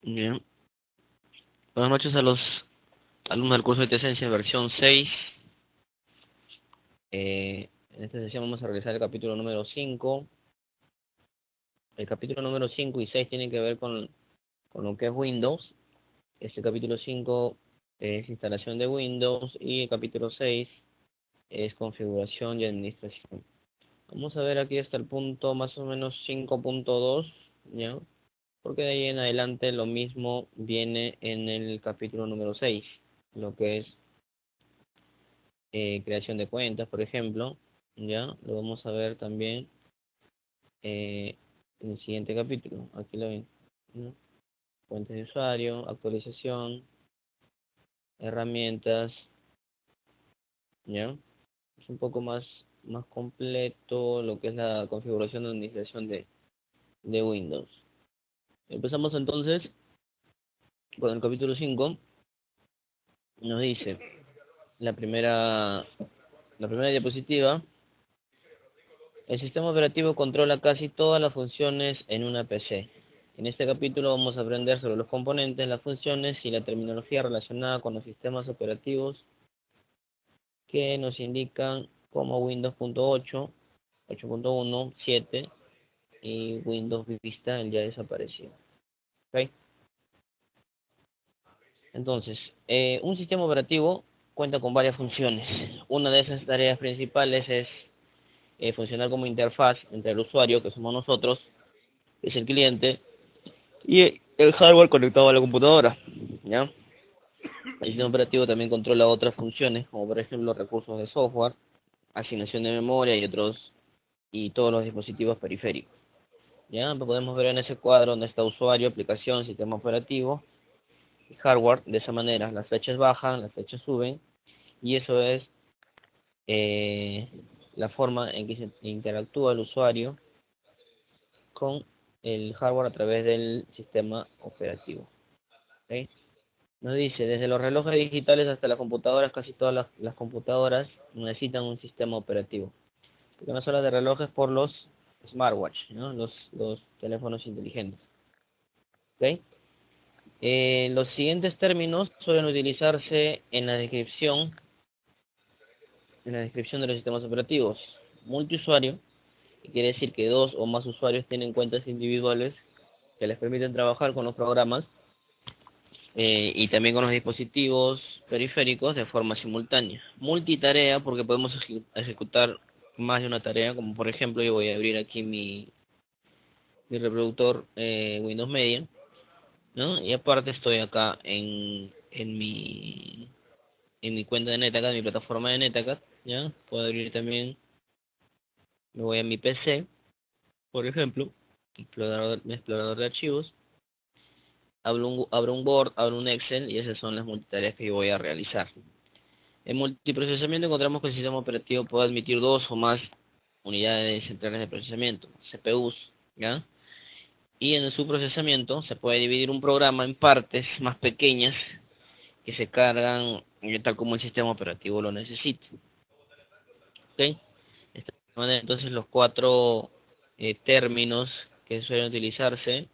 Bien. Buenas noches a los alumnos del curso de Tesencia versión 6. En esta sesión vamos a realizar el capítulo número 5. El capítulo número 5 y 6 tienen que ver con lo que es Windows. Este capítulo 5 es instalación de Windows y el capítulo 6 es configuración y administración. Vamos a ver aquí hasta el punto más o menos 5.2, ¿ya? Porque de ahí en adelante lo mismo viene en el capítulo número 6, lo que es creación de cuentas, por ejemplo, ya lo vamos a ver también en el siguiente capítulo. Aquí lo ven, ¿no? Cuentas de usuario, actualización, herramientas, ya es un poco más completo lo que es la configuración de administración de Windows. Empezamos entonces con el capítulo 5. Nos dice la primera diapositiva: el sistema operativo controla casi todas las funciones en una PC. En este capítulo vamos a aprender sobre los componentes, las funciones y la terminología relacionada con los sistemas operativos que nos indican como Windows.8, 8.1, 7 y Windows Vista, el ya desaparecido. ¿Okay? Entonces, un sistema operativo cuenta con varias funciones. Una de esas tareas principales es funcionar como interfaz entre el usuario, que somos nosotros, que es el cliente, y el hardware conectado a la computadora, ¿ya? El sistema operativo también controla otras funciones, como por ejemplo recursos de software, asignación de memoria y todos los dispositivos periféricos. ¿Ya? Podemos ver en ese cuadro donde está usuario, aplicación, sistema operativo y hardware. De esa manera, las flechas bajan, las flechas suben, y eso es eh, la forma en que se interactúa el usuario con el hardware a través del sistema operativo. ¿Okay? Nos dice, desde los relojes digitales hasta las computadoras, casi todas las computadoras necesitan un sistema operativo. Porque no solo de relojes, por los smartwatch, ¿no? Los teléfonos inteligentes. ¿Okay? Los siguientes términos suelen utilizarse en la descripción de los sistemas operativos. Multiusuario, que quiere decir que dos o más usuarios tienen cuentas individuales que les permiten trabajar con los programas y también con los dispositivos periféricos de forma simultánea. Multitarea, porque podemos ejecutar más de una tarea, como por ejemplo yo voy a abrir aquí mi reproductor Windows Media, ¿no? Y aparte estoy acá en mi cuenta de NetAcad, en mi plataforma de NetAcad, ¿ya? Puedo abrir también, me voy a mi PC, por ejemplo, explorador de archivos, abro un Word, abro un Excel, y esas son las multitareas que yo voy a realizar. En multiprocesamiento encontramos que el sistema operativo puede admitir dos o más unidades centrales de procesamiento, CPUs, ¿ya? Y en el subprocesamiento se puede dividir un programa en partes más pequeñas que se cargan tal como el sistema operativo lo necesite. ¿Ok? De esta manera, entonces, los cuatro términos que suelen utilizarse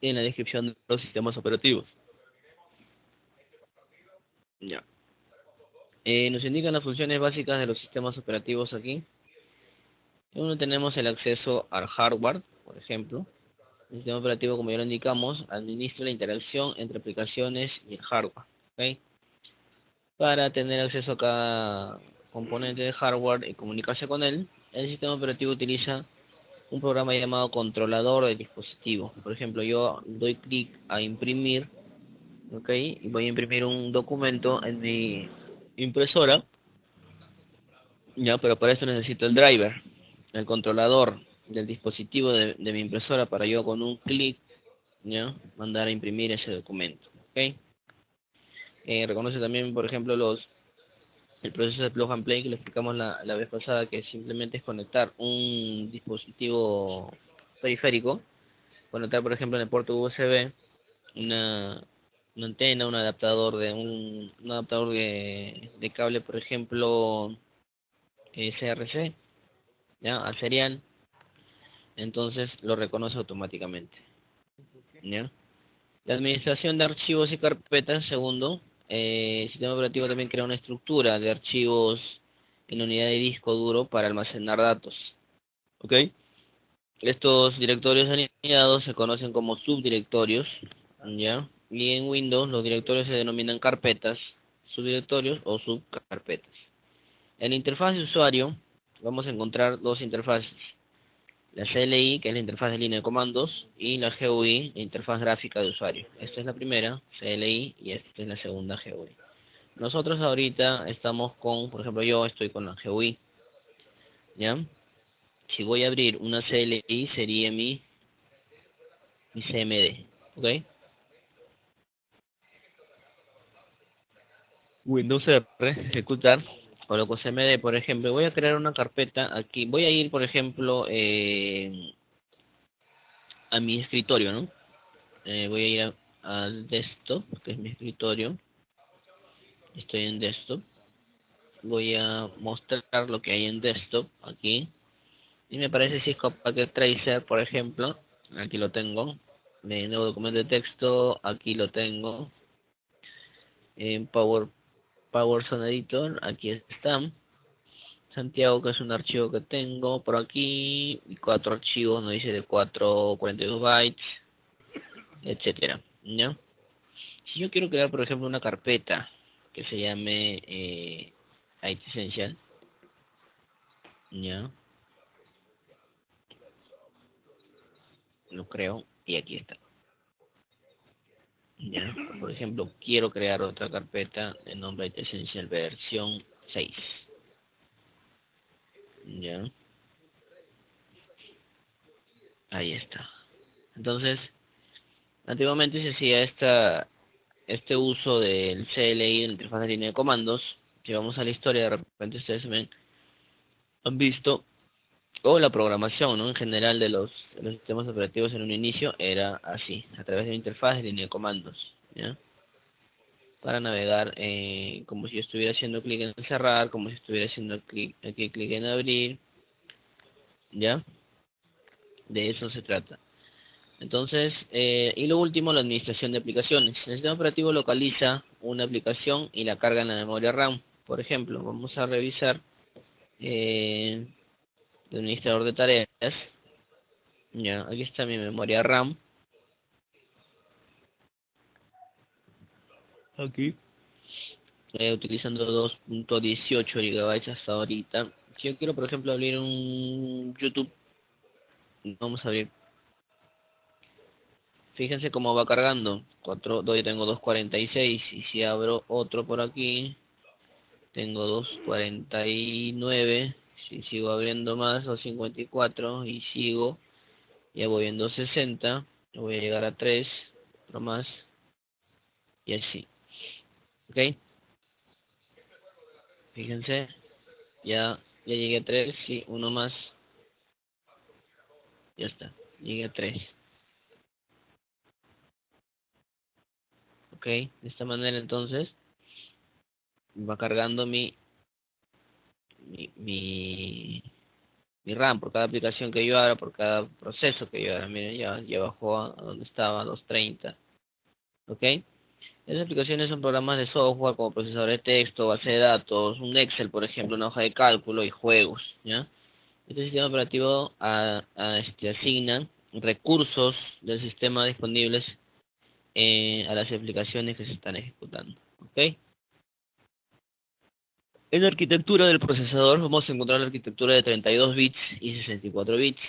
en la descripción de los sistemas operativos. Ya. Nos indican las funciones básicas de los sistemas operativos aquí. Uno, tenemos el acceso al hardware, por ejemplo. El sistema operativo, como ya lo indicamos, administra la interacción entre aplicaciones y el hardware. ¿Okay? Para tener acceso a cada componente de hardware y comunicarse con él, el sistema operativo utiliza un programa llamado controlador de dispositivo. Por ejemplo, yo doy clic a imprimir, ¿ok? Y voy a imprimir un documento en mi impresora, ya, pero para eso necesito el driver, el controlador del dispositivo de mi impresora, para yo con un clic, ya, mandar a imprimir ese documento, ¿ok? Reconoce también, por ejemplo, el proceso de plug and play que le explicamos la vez pasada, que simplemente es conectar un dispositivo periférico, conectar por ejemplo en el puerto USB una, una antena, un adaptador de cable, por ejemplo CRC, ya, al serial, entonces lo reconoce automáticamente. ¿ya? La administración de archivos y carpetas, segundo, el sistema operativo también crea una estructura de archivos en la unidad de disco duro para almacenar datos, ¿ok? Estos directorios alineados se conocen como subdirectorios, ¿ya? Y en Windows los directorios se denominan carpetas, subdirectorios o subcarpetas. En la interfaz de usuario vamos a encontrar dos interfaces. La CLI, que es la interfaz de línea de comandos, y la GUI, la interfaz gráfica de usuario. Esta es la primera, CLI, y esta es la segunda, GUI. Nosotros ahorita estamos con, por ejemplo, yo estoy con la GUI, ¿ya? Si voy a abrir una CLI sería mi CMD, ¿ok? Windows R, ejecutar, coloco CMD, por ejemplo, voy a crear una carpeta aquí, voy a ir, por ejemplo, a mi escritorio, ¿no? Voy a ir al desktop, que es mi escritorio, estoy en desktop, voy a mostrar lo que hay en desktop, aquí, y me parece si es Packet Tracer, por ejemplo, aquí lo tengo, de nuevo documento de texto, aquí lo tengo, en Power Zone Editor, aquí está, Santiago, que es un archivo que tengo por aquí, y cuatro archivos, nos dice de 442 bytes, etcétera, ¿ya? Si yo quiero crear, por ejemplo, una carpeta que se llame IT Essential, ¿ya? Lo creo y aquí está, ¿ya? Por ejemplo, quiero crear otra carpeta de nombre IT Essential versión 6, ¿ya? Ahí está. Entonces, antiguamente se hacía este uso del CLI, de la interfaz de línea de comandos. Si vamos a la historia, de repente ustedes han visto, o la programación, ¿no? En general de los sistemas operativos en un inicio era así, a través de una interfaz de línea de comandos, ¿ya? Para navegar, como si yo estuviera haciendo clic en cerrar, como si estuviera haciendo clic en abrir, ¿ya? De eso se trata. Entonces, y lo último, la administración de aplicaciones. El sistema operativo localiza una aplicación y la carga en la memoria RAM. Por ejemplo, vamos a revisar el administrador de tareas. Ya, aquí está mi memoria RAM. Aquí. Utilizando 2.18 GB hasta ahorita. Si yo quiero, por ejemplo, abrir un YouTube, vamos a abrir. Fíjense cómo va cargando. Yo tengo 2.46 y si abro otro por aquí, tengo 2.49. Si sigo abriendo más, 2.54 y sigo, ya voy en 2.60. Voy a llegar a 3, otro más y así. ¿Ok? Fíjense, ya llegué a 3, sí, uno más, ya está, llegué a 3. ¿Ok? De esta manera entonces va cargando mi, mi, mi RAM por cada aplicación que yo haga, por cada proceso que yo haga. Miren, ya bajó a donde estaba, 230. ¿Ok? Esas aplicaciones son programas de software como procesador de texto, base de datos, un Excel, por ejemplo, una hoja de cálculo y juegos, ¿ya? Este sistema operativo asigna recursos del sistema disponibles a las aplicaciones que se están ejecutando, ¿ok? En la arquitectura del procesador vamos a encontrar la arquitectura de 32 bits y 64 bits.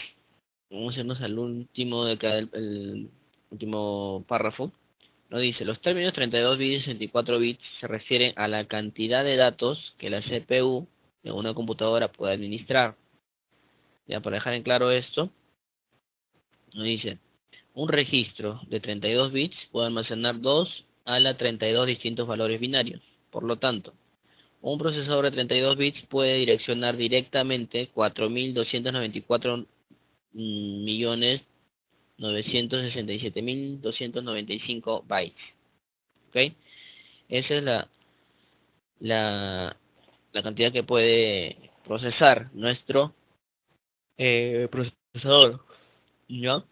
Vamos a irnos al último de cada el último párrafo. Nos dice, los términos 32 bits y 64 bits se refieren a la cantidad de datos que la CPU de una computadora puede administrar. Ya, para dejar en claro esto, nos dice, un registro de 32 bits puede almacenar 2 a la 32 distintos valores binarios. Por lo tanto, un procesador de 32 bits puede direccionar directamente 4.294.967.295 bytes. ¿Ok? Esa es la, la cantidad que puede procesar nuestro procesador. ¿Ya?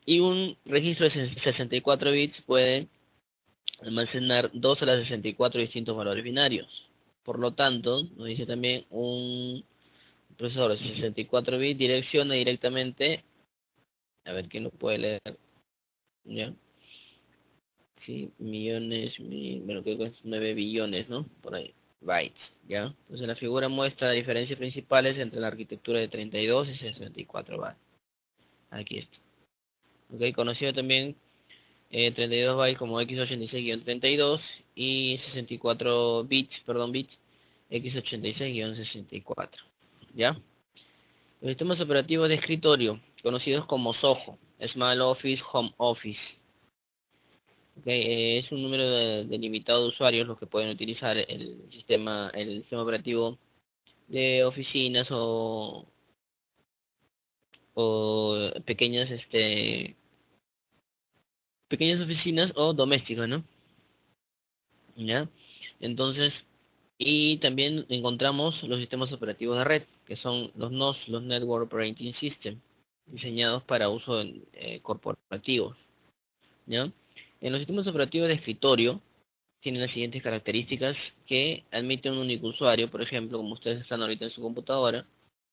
Y un registro de 64 bits puede almacenar 2 a la 64 distintos valores binarios. Por lo tanto, nos dice también un procesador de 64 bits direcciona directamente, a ver quién lo puede leer, ¿ya? Sí, millones, bueno, creo que es 9 billones, ¿no? Por ahí, bytes, ¿ya? Entonces la figura muestra diferencias principales entre la arquitectura de 32 y 64 bytes. Aquí está. Ok, conocido también 32 bytes como x86-32 y 64 bits, perdón, bits, x86-64, ¿ya? Los sistemas operativos de escritorio, conocidos como SOHO, Small Office, Home Office. Okay, es un número delimitado de usuarios los que pueden utilizar el sistema operativo de oficinas o pequeñas oficinas o domésticas, ¿no? ¿Ya? Entonces, y también encontramos los sistemas operativos de red, que son los NOS, los Network Operating System, diseñados para uso corporativo, ¿ya? En los sistemas operativos de escritorio tienen las siguientes características que admiten un único usuario, por ejemplo, como ustedes están ahorita en su computadora,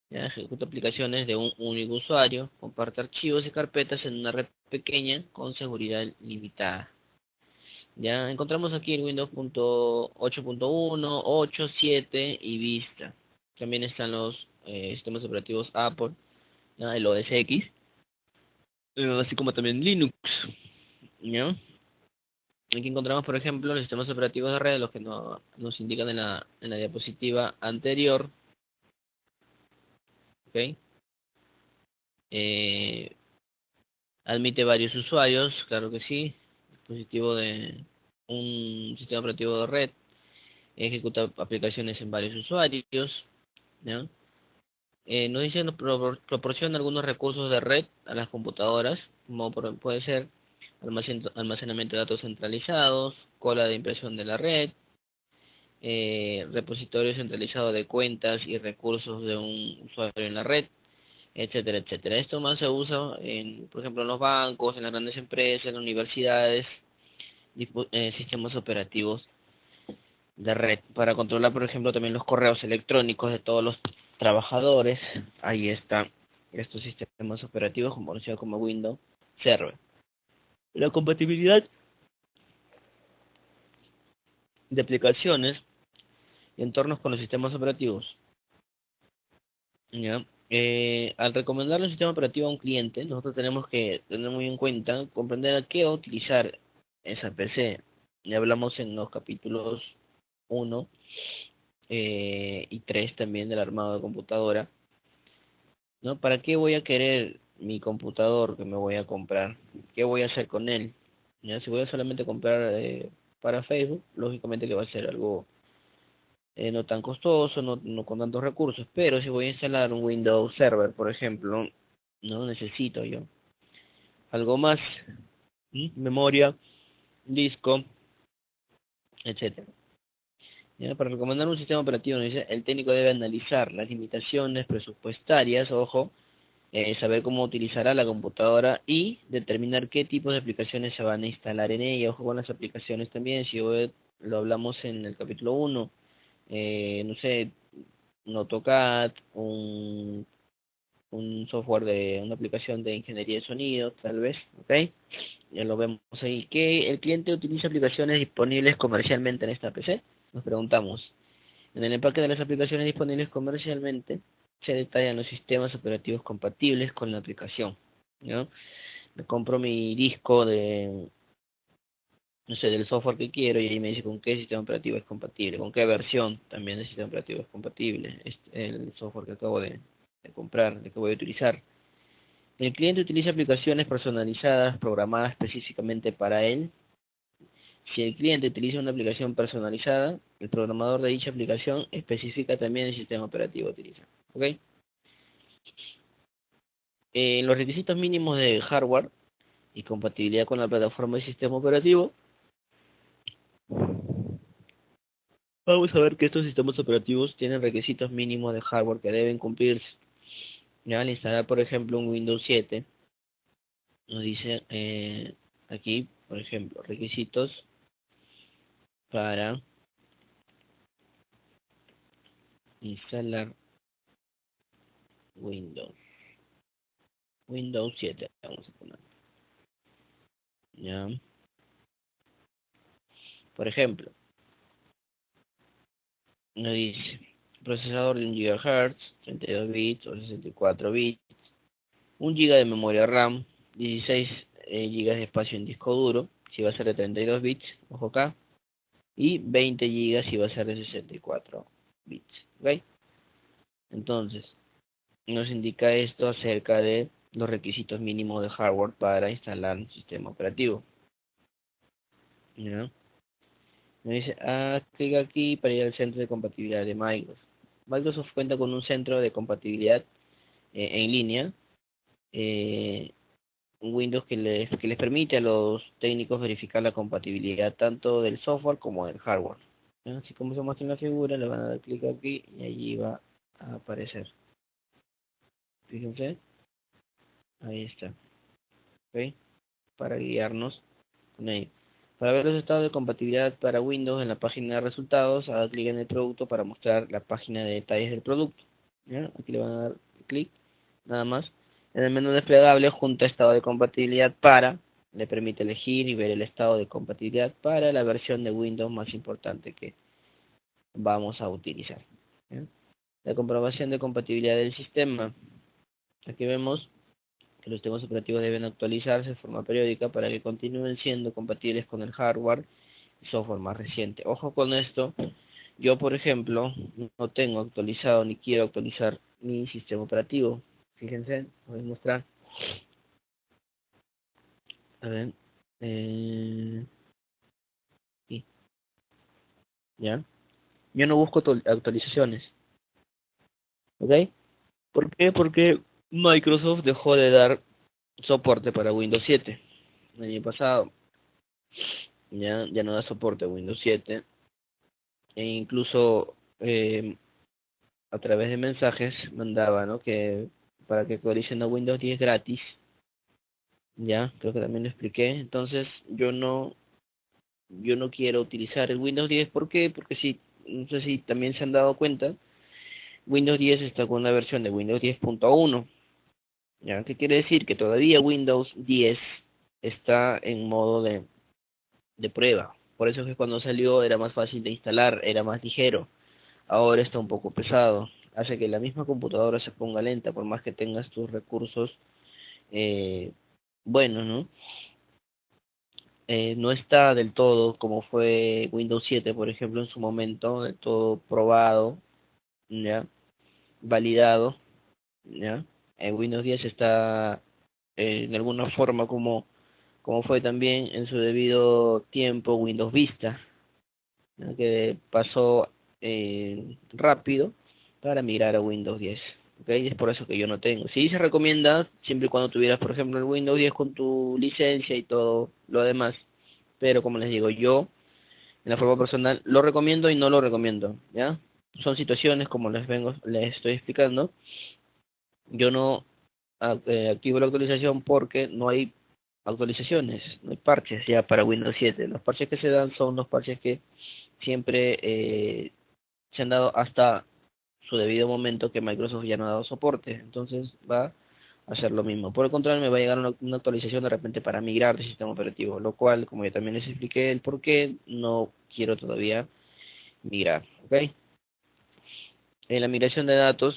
ya ejecuta aplicaciones de un único usuario, comparte archivos y carpetas en una red pequeña con seguridad limitada. Ya encontramos aquí el Windows.8.1, 8, 7 y Vista. También están los sistemas operativos Apple, ¿ya? El OS X, así como también Linux, ¿ya? Aquí encontramos, por ejemplo, los sistemas operativos de red, los que nos indican en la diapositiva anterior, ¿ok? Eh, admite varios usuarios, claro que sí. Dispositivo de un sistema operativo de red, ejecuta aplicaciones en varios usuarios, ¿no? Nos dice, proporciona algunos recursos de red a las computadoras, como puede ser almacenamiento de datos centralizados, cola de impresión de la red, repositorio centralizado de cuentas y recursos de un usuario en la red, etcétera, etcétera. Esto más se usa, por ejemplo, en los bancos, en las grandes empresas, en las universidades, sistemas operativos de red para controlar, por ejemplo, también los correos electrónicos de todos los trabajadores. Ahí están estos sistemas operativos conocidos como Windows Server. La compatibilidad de aplicaciones y entornos con los sistemas operativos. ¿Ya? Al recomendar un sistema operativo a un cliente, nosotros tenemos que tener muy en cuenta, comprender a qué va a utilizar esa PC. Ya hablamos en los capítulos 1 y 3 también del armado de computadora, ¿no? ¿Para qué voy a querer mi computador que me voy a comprar? ¿Qué voy a hacer con él? ¿Ya? Si voy a solamente comprar para Facebook, lógicamente que va a ser algo no tan costoso, no con tantos recursos, pero si voy a instalar un Windows Server, por ejemplo, no necesito yo algo más, memoria, disco, etcétera. ¿Ya? Para recomendar un sistema operativo, nos dice, el técnico debe analizar las limitaciones presupuestarias, ojo, saber cómo utilizará la computadora y determinar qué tipos de aplicaciones se van a instalar en ella. Ojo con las aplicaciones también, si hoy lo hablamos en el capítulo 1, no sé, un AutoCAD, un software de una aplicación de ingeniería de sonido, tal vez, ¿ok? Ya lo vemos ahí. ¿Que el cliente utiliza aplicaciones disponibles comercialmente en esta PC? Nos preguntamos. En el empaque de las aplicaciones disponibles comercialmente se detallan los sistemas operativos compatibles con la aplicación, ¿no? Me compro mi disco de, no sé, del software que quiero y ahí me dice con qué sistema operativo es compatible, con qué versión también del sistema operativo es compatible, es el software que acabo de comprar, de que voy a utilizar. El cliente utiliza aplicaciones personalizadas, programadas específicamente para él. Si el cliente utiliza una aplicación personalizada, el programador de dicha aplicación especifica también el sistema operativo a utilizar. ¿Ok? Los requisitos mínimos de hardware y compatibilidad con la plataforma de sistema operativo. Vamos a ver que estos sistemas operativos tienen requisitos mínimos de hardware que deben cumplirse. Ya, al instalar, por ejemplo, un Windows 7, nos dice aquí, por ejemplo, requisitos para instalar Windows 7, vamos a poner, ¿ya? Por ejemplo, nos dice procesador de 1 GHz, 32 bits o 64 bits, 1 GB de memoria RAM, 16 GB de espacio en disco duro, si va a ser de 32 bits, ojo acá, y 20 GB si va a ser de 64 bits, ¿ok? Entonces, nos indica esto acerca de los requisitos mínimos de hardware para instalar un sistema operativo, ¿ya? Me dice, clic aquí para ir al centro de compatibilidad de Microsoft. Microsoft cuenta con un centro de compatibilidad en línea, Windows que les permite a los técnicos verificar la compatibilidad tanto del software como del hardware, ¿ya? Así como se muestra en la figura, le van a dar clic aquí y allí va a aparecer. Fíjense, ahí está, ¿ok? Para guiarnos con ello. Para ver los estados de compatibilidad para Windows en la página de resultados, haga clic en el producto para mostrar la página de detalles del producto, ¿ya? Aquí le van a dar clic, nada más. En el menú desplegable, junto a estado de compatibilidad para, le permite elegir y ver el estado de compatibilidad para la versión de Windows más importante que vamos a utilizar, ¿ya? La comprobación de compatibilidad del sistema. Aquí vemos que los sistemas operativos deben actualizarse de forma periódica para que continúen siendo compatibles con el hardware y software más reciente. Ojo con esto, yo por ejemplo no tengo actualizado ni quiero actualizar mi sistema operativo. Fíjense, voy a mostrar. A ver, sí, ya. Yo no busco actualizaciones, ¿ok? ¿Por qué? Porque Microsoft dejó de dar soporte para Windows 7 el año pasado. Ya no da soporte a Windows 7 e incluso a través de mensajes mandaba, ¿no? Que para que actualicen a Windows 10 gratis, ya, creo que también lo expliqué. Entonces, yo no quiero utilizar el Windows 10, ¿por qué? Porque si, no sé si también se han dado cuenta, Windows 10 está con una versión de Windows 10.1, ¿ya? ¿Qué quiere decir? Que todavía Windows 10 está en modo de prueba. Por eso es que cuando salió era más fácil de instalar, era más ligero. Ahora está un poco pesado. Hace que la misma computadora se ponga lenta, por más que tengas tus recursos buenos, ¿no? No está del todo como fue Windows 7, por ejemplo, en su momento, del todo probado, ¿ya? Validado, ¿ya? Windows 10 está de alguna forma como fue también en su debido tiempo Windows Vista, ¿no? Que pasó rápido para migrar a Windows 10. ¿Ok? Y es por eso que yo no tengo. Sí se recomienda siempre y cuando tuvieras, por ejemplo, el Windows 10 con tu licencia y todo lo demás. Pero como les digo, yo, en la forma personal, lo recomiendo y no lo recomiendo, ¿ya? Son situaciones como les estoy explicando. Yo no activo la actualización porque no hay actualizaciones, no hay parches ya para Windows 7. Los parches que se dan son los parches que siempre se han dado hasta su debido momento, que Microsoft ya no ha dado soporte. Entonces va a hacer lo mismo. Por el contrario, me va a llegar una actualización de repente para migrar de sistema operativo, lo cual, como yo también les expliqué el por qué, no quiero todavía migrar, ¿ok? En la migración de datos,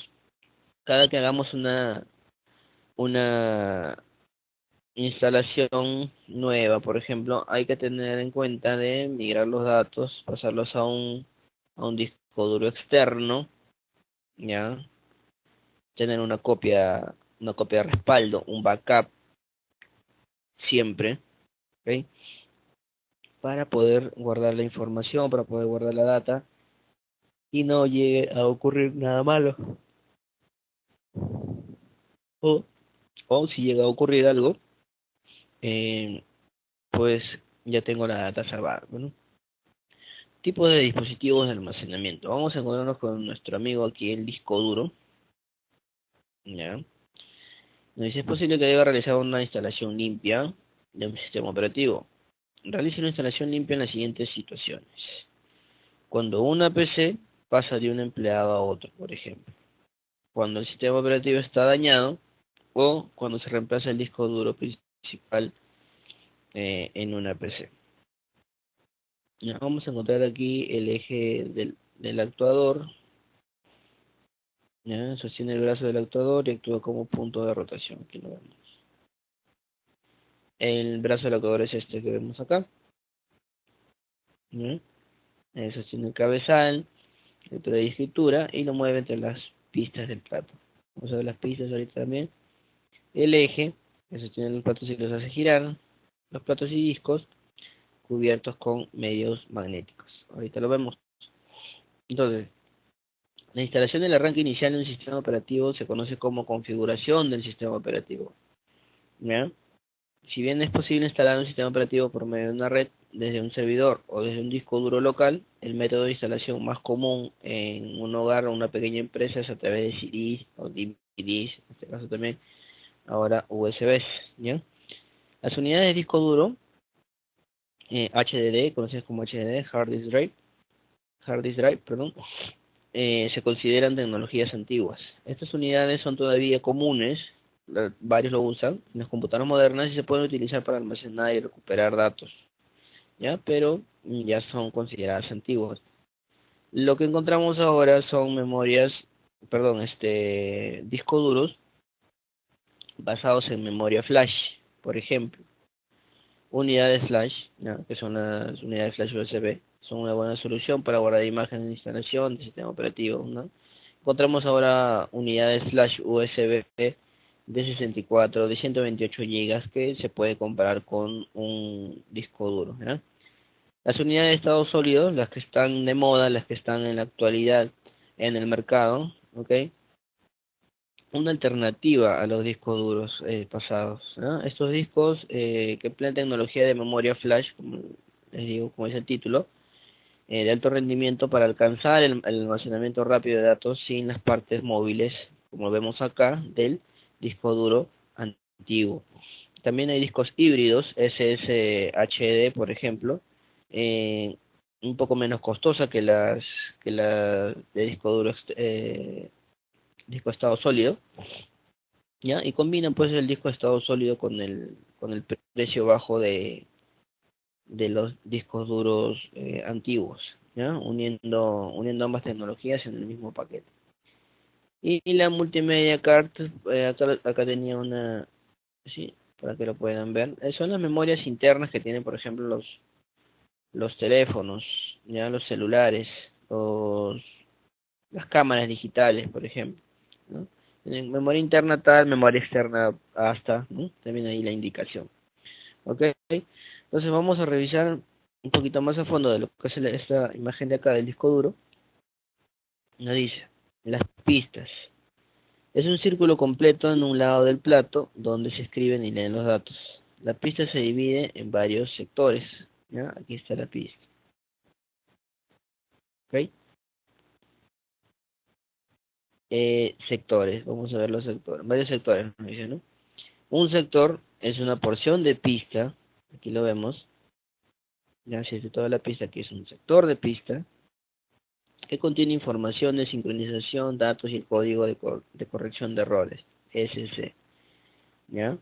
cada que hagamos una instalación nueva, por ejemplo, hay que tener en cuenta de migrar los datos, pasarlos a un disco duro externo, ya, tener una copia de respaldo, un backup siempre, ¿ok? Para poder guardar la información, para poder guardar la data y no llegue a ocurrir nada malo. O, o si llega a ocurrir algo, eh, pues ya tengo la data salvada. Bueno, tipo de dispositivos de almacenamiento. Vamos a encontrarnos con nuestro amigo aquí, el disco duro, ¿ya? Nos dice, es posible que deba realizar una instalación limpia de un sistema operativo. Realice una instalación limpia en las siguientes situaciones. Cuando una PC pasa de un empleado a otro, por ejemplo. Cuando el sistema operativo está dañado o cuando se reemplaza el disco duro principal en una PC. Ya, vamos a encontrar aquí el eje del actuador. Ya, sostiene el brazo del actuador y actúa como punto de rotación. Aquí lo vemos. El brazo del actuador es este que vemos acá. ¿Ya? Sostiene el cabezal, el de escritura y lo mueve entre las pistas del plato. Vamos a ver las pistas ahorita también. El eje, que sostiene los platos y los hace girar. Los platos y discos cubiertos con medios magnéticos. Ahorita lo vemos. Entonces, la instalación del arranque inicial de un sistema operativo se conoce como configuración del sistema operativo. ¿Ya? Si bien es posible instalar un sistema operativo por medio de una red, desde un servidor o desde un disco duro local, el método de instalación más común en un hogar o una pequeña empresa es a través de CDs o DVDs, en este caso también, ahora USBs. ¿Ya? Las unidades de disco duro, HDD, conocidas como HDD, Hard Disk Drive, perdón, se consideran tecnologías antiguas. Estas unidades son todavía comunes, varios lo usan en las computadoras modernas y se pueden utilizar para almacenar y recuperar datos, ¿ya? Pero ya son consideradas antiguas. Lo que encontramos ahora son discos duros basados en memoria flash, por ejemplo. Unidades flash, ¿ya? Que son las unidades flash USB, son una buena solución para guardar imágenes de instalación de sistema operativo, ¿no? Encontramos ahora unidades flash USB de 64, de 128 GB que se puede comparar con un disco duro, ¿ya? Las unidades de estado sólido, las que están de moda, las que están en la actualidad en el mercado, ¿ok? Una alternativa a los discos duros pasados, ¿no? Estos discos que emplean tecnología de memoria flash, como les digo, como dice el título, de alto rendimiento para alcanzar el almacenamiento rápido de datos sin las partes móviles, como vemos acá, del disco duro antiguo. También hay discos híbridos, SSHD, por ejemplo, un poco menos costosa que las de disco duro disco estado sólido, ¿ya? Y combinan pues el disco estado sólido con el precio bajo de los discos duros antiguos, ¿ya? Uniendo ambas tecnologías en el mismo paquete. Y la multimedia card, acá tenía una, sí, para que lo puedan ver. Son las memorias internas que tienen, por ejemplo, los teléfonos, ya los celulares, las cámaras digitales, por ejemplo, ¿no? Tienen memoria interna tal, memoria externa hasta, ¿no? También ahí la indicación. ¿Ok? Entonces vamos a revisar un poquito más a fondo de lo que es esta imagen de acá del disco duro. Nos dice, las pistas. Es un círculo completo en un lado del plato donde se escriben y leen los datos. La pista se divide en varios sectores, ¿ya? Aquí está la pista. ¿Ok? Sectores, vamos a ver los sectores, varios sectores, nos dice, ¿no? Un sector es una porción de pista, aquí lo vemos, ya si es de toda la pista, aquí es un sector de pista, que contiene información de sincronización, datos y el código de corrección de errores, SC, ¿ya?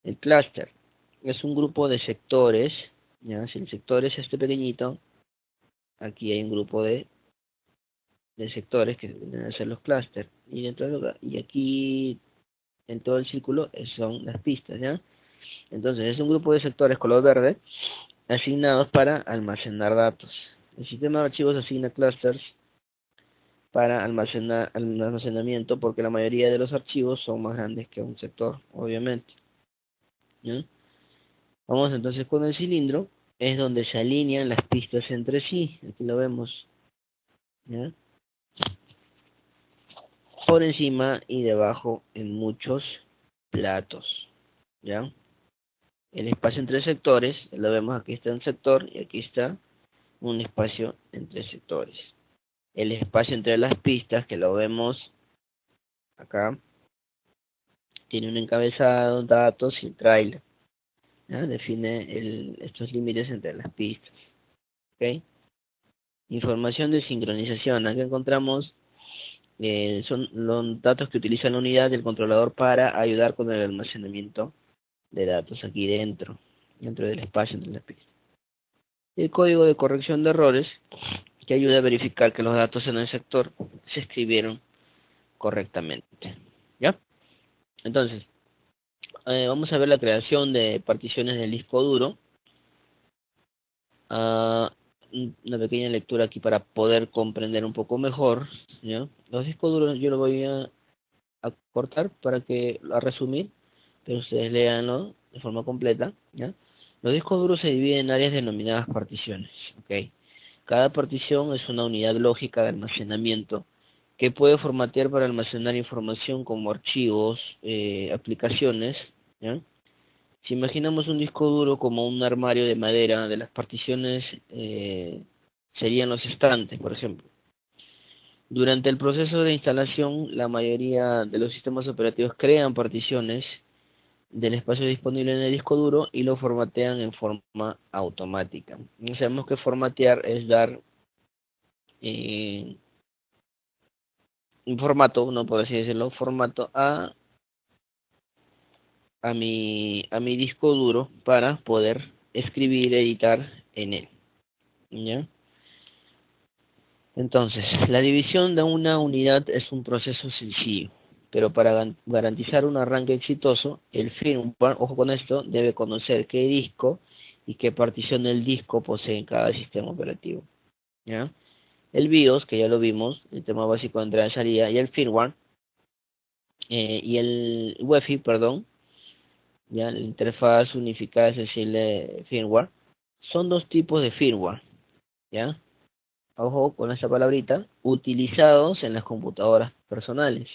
El clúster es un grupo de sectores, ¿ya? Si el sector es este pequeñito, aquí hay un grupo de sectores que deben ser los clústeres, y aquí en todo el círculo son las pistas, ¿ya? Entonces es un grupo de sectores color verde asignados para almacenar datos. El sistema de archivos asigna clusters para almacenamiento porque la mayoría de los archivos son más grandes que un sector, obviamente, ¿ya? Vamos entonces con el cilindro, es donde se alinean las pistas entre sí, aquí lo vemos, ¿ya? Por encima y debajo en muchos platos, ¿ya? El espacio entre sectores, lo vemos, aquí está un sector y aquí está un espacio entre sectores. El espacio entre las pistas, que lo vemos acá, tiene un encabezado, datos y el tráiler. ¿Ya? Define estos límites entre las pistas. ¿Ok? Información de sincronización. Aquí encontramos son los datos que utiliza la unidad del controlador para ayudar con el almacenamiento de datos aquí dentro del espacio entre las pistas. El código de corrección de errores, que ayuda a verificar que los datos en el sector se escribieron correctamente. ¿Ya? Entonces, vamos a ver la creación de particiones del disco duro. Una pequeña lectura aquí para poder comprender un poco mejor, ¿ya? Los discos duros yo lo voy a cortar a resumir, pero ustedes léanlo de forma completa, ¿ya? Los discos duros se dividen en áreas denominadas particiones, ¿ok? Cada partición es una unidad lógica de almacenamiento que puede formatear para almacenar información como archivos, aplicaciones, ¿ya? Si imaginamos un disco duro como un armario de madera, de las particiones serían los estantes, por ejemplo. Durante el proceso de instalación, la mayoría de los sistemas operativos crean particiones del espacio disponible en el disco duro y lo formatean en forma automática. Y sabemos que formatear es dar un formato, no por así decirlo, formato a mi disco duro para poder escribir, editar en él, ¿ya? Entonces, la división de una unidad es un proceso sencillo, pero para garantizar un arranque exitoso, el firmware, ojo con esto, debe conocer qué disco y qué partición del disco posee en cada sistema operativo, ¿ya? El BIOS, que ya lo vimos, el tema básico de entrada y salida, y el firmware, y el UEFI, perdón, ya la interfaz unificada sensible firmware, son dos tipos de firmware, ¿ya? Ojo con esta palabrita, utilizados en las computadoras personales.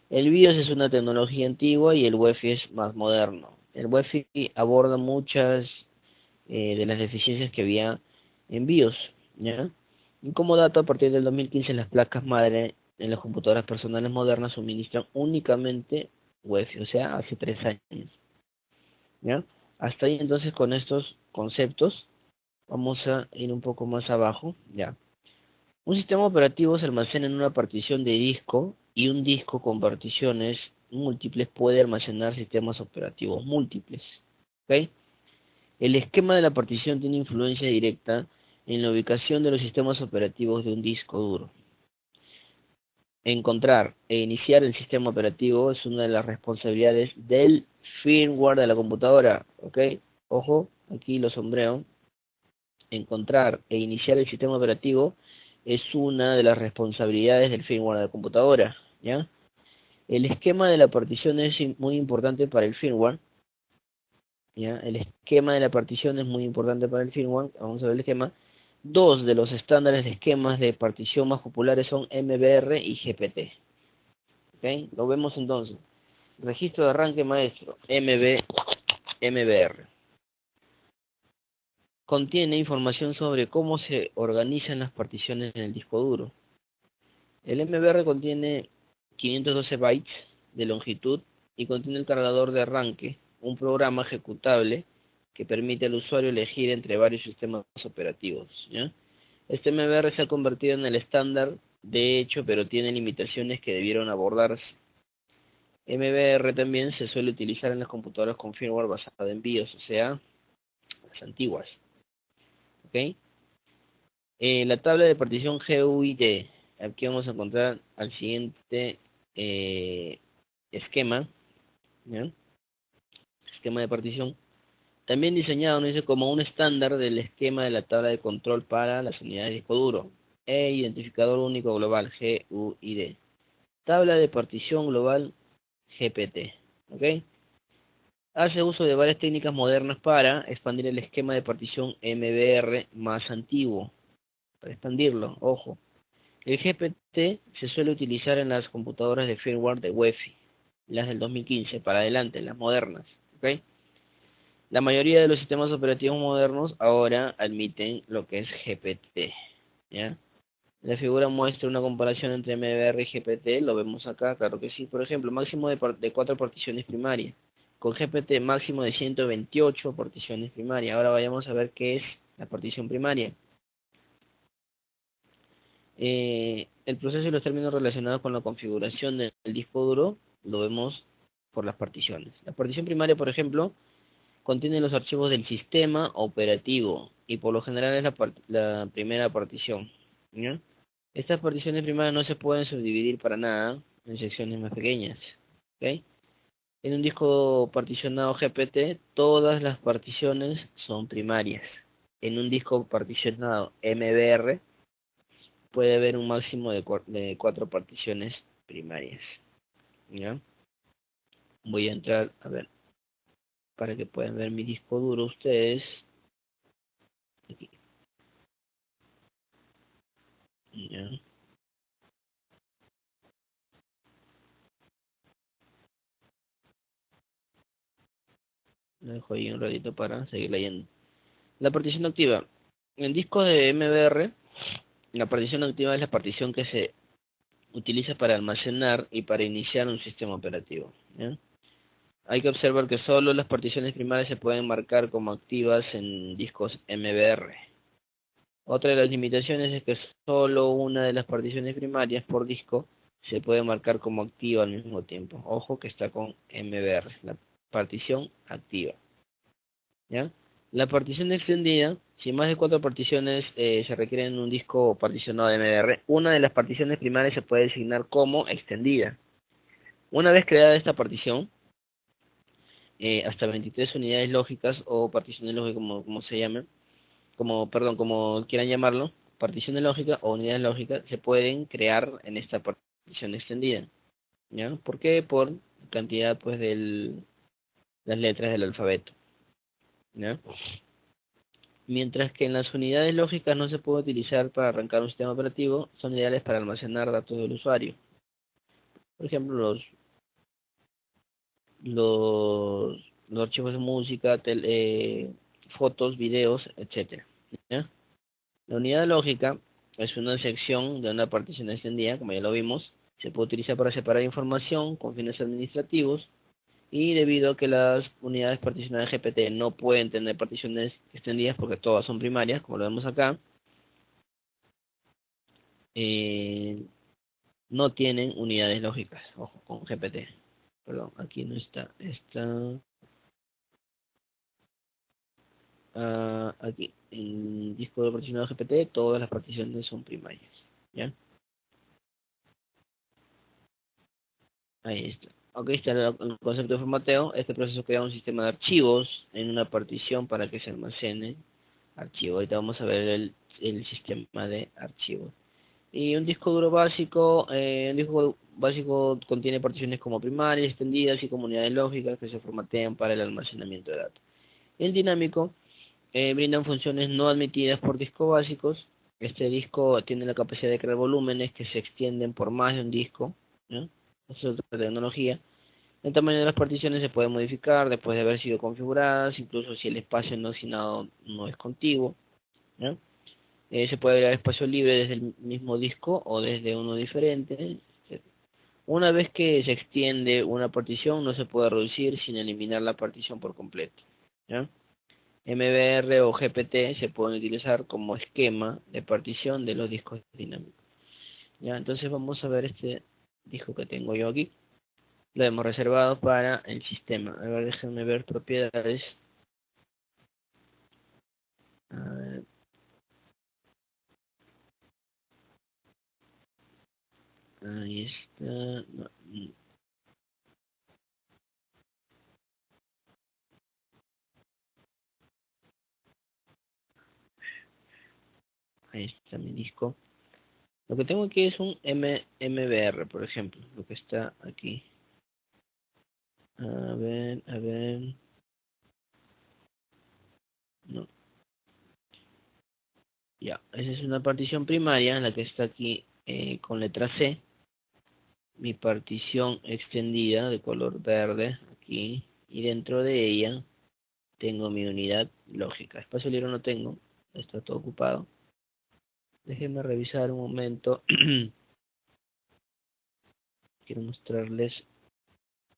El BIOS es una tecnología antigua y el UEFI es más moderno. El UEFI aborda muchas de las deficiencias que había en BIOS, ¿ya? Y como dato, a partir del 2015 las placas madre en las computadoras personales modernas suministran únicamente UEFI, o sea, hace 3 años, ¿ya? Hasta ahí entonces con estos conceptos vamos a ir un poco más abajo, ¿ya? Un sistema operativo se almacena en una partición de disco y un disco con particiones múltiples puede almacenar sistemas operativos múltiples, ¿ok? El esquema de la partición tiene influencia directa en la ubicación de los sistemas operativos de un disco duro. Encontrar e iniciar el sistema operativo es una de las responsabilidades del firmware de la computadora, ¿ok? Ojo, aquí lo sombreo. Encontrar e iniciar el sistema operativo es una de las responsabilidades del firmware de la computadora, ¿ya? El esquema de la partición es muy importante para el firmware, ¿ya? El esquema de la partición es muy importante para el firmware. Vamos a ver el esquema. Dos de los estándares de esquemas de partición más populares son MBR y GPT, ¿ok? Lo vemos entonces. Registro de arranque maestro, MBR. Contiene información sobre cómo se organizan las particiones en el disco duro. El MBR contiene 512 bytes de longitud y contiene el cargador de arranque, un programa ejecutable que permite al usuario elegir entre varios sistemas operativos, ¿ya? Este MBR se ha convertido en el estándar de hecho, pero tiene limitaciones que debieron abordarse. MBR también se suele utilizar en las computadoras con firmware basado en BIOS, o sea, las antiguas, ¿ok? La tabla de partición GUID. Aquí vamos a encontrar al siguiente esquema, ¿ya? Esquema de partición. También diseñado, ¿no? Dice, como un estándar del esquema de la tabla de control para las unidades de disco duro. Identificador único global, GUID. Tabla de partición global, GPT. ¿Ok? Hace uso de varias técnicas modernas para expandir el esquema de partición MBR más antiguo. Para expandirlo, ojo. El GPT se suele utilizar en las computadoras de firmware de UEFI, las del 2015 para adelante, las modernas, ¿ok? La mayoría de los sistemas operativos modernos ahora admiten lo que es GPT, ¿ya? La figura muestra una comparación entre MBR y GPT, lo vemos acá, claro que sí. Por ejemplo, máximo de 4 particiones primarias, con GPT máximo de 128 particiones primarias. Ahora vayamos a ver qué es la partición primaria. El proceso y los términos relacionados con la configuración del disco duro lo vemos por las particiones. La partición primaria, por ejemplo, contiene los archivos del sistema operativo y por lo general es la primera partición, ¿ya? Estas particiones primarias no se pueden subdividir para nada en secciones más pequeñas, ¿ok? En un disco particionado GPT, todas las particiones son primarias. En un disco particionado MBR, puede haber un máximo de 4 particiones primarias, ¿ya? Voy a entrar, a ver, para que puedan ver mi disco duro ustedes. Aquí, ¿ya? Lo dejo ahí un ratito para seguir leyendo. La partición activa. En discos de MBR, la partición activa es la partición que se utiliza para almacenar y para iniciar un sistema operativo, ¿ya? Hay que observar que solo las particiones primarias se pueden marcar como activas en discos MBR. Otra de las limitaciones es que solo una de las particiones primarias por disco se puede marcar como activa al mismo tiempo. Ojo que está con MBR, la partición activa, ¿ya? La partición extendida, si más de 4 particiones se requieren en un disco particionado de MBR, una de las particiones primarias se puede designar como extendida. Una vez creada esta partición, hasta 23 unidades lógicas o particiones lógicas como se llamen, como quieran llamarlo, particiones lógicas o unidades lógicas se pueden crear en esta partición extendida, ¿ya? ¿Por qué? Por cantidad pues las letras del alfabeto, ¿ya? Mientras que en las unidades lógicas no se puede utilizar para arrancar un sistema operativo, son ideales para almacenar datos del usuario. Por ejemplo, los archivos de música, fotos, videos, etcétera, ¿ya? La unidad lógica es una sección de una partición extendida, como ya lo vimos. Se puede utilizar para separar información con fines administrativos y debido a que las unidades particionadas de GPT no pueden tener particiones extendidas porque todas son primarias, como lo vemos acá, eh, no tienen unidades lógicas, ojo, con GPT. Perdón, aquí no está, está aquí, en disco de particionado GPT, todas las particiones son primarias, ¿ya? Ahí está. Ok, está el concepto de formateo. Este proceso crea un sistema de archivos en una partición para que se almacene archivos. Ahorita vamos a ver el sistema de archivos. Y un disco duro básico, un disco básico contiene particiones como primarias, extendidas y comunidades lógicas que se formatean para el almacenamiento de datos. El dinámico brindan funciones no admitidas por discos básicos. Este disco tiene la capacidad de crear volúmenes que se extienden por más de un disco, ¿no? Esa es otra tecnología. El tamaño de las particiones se puede modificar después de haber sido configuradas, incluso si el espacio no asignado no es contiguo, ¿no? Se puede agregar espacio libre desde el mismo disco o desde uno diferente. Una vez que se extiende una partición, no se puede reducir sin eliminar la partición por completo, ¿ya? MBR o GPT se pueden utilizar como esquema de partición de los discos dinámicos, ¿ya? Entonces vamos a ver este disco que tengo yo aquí. Lo hemos reservado para el sistema. A ver, déjenme ver propiedades. A ver, ahí está. No, ahí está mi disco. Lo que tengo aquí es un MBR, por ejemplo. Lo que está aquí. A ver, a ver. No, ya. Esa es una partición primaria, la que está aquí con letra C. Mi partición extendida de color verde aquí. Y dentro de ella tengo mi unidad lógica. Espacio libre no tengo. Está todo ocupado. Déjenme revisar un momento. Quiero mostrarles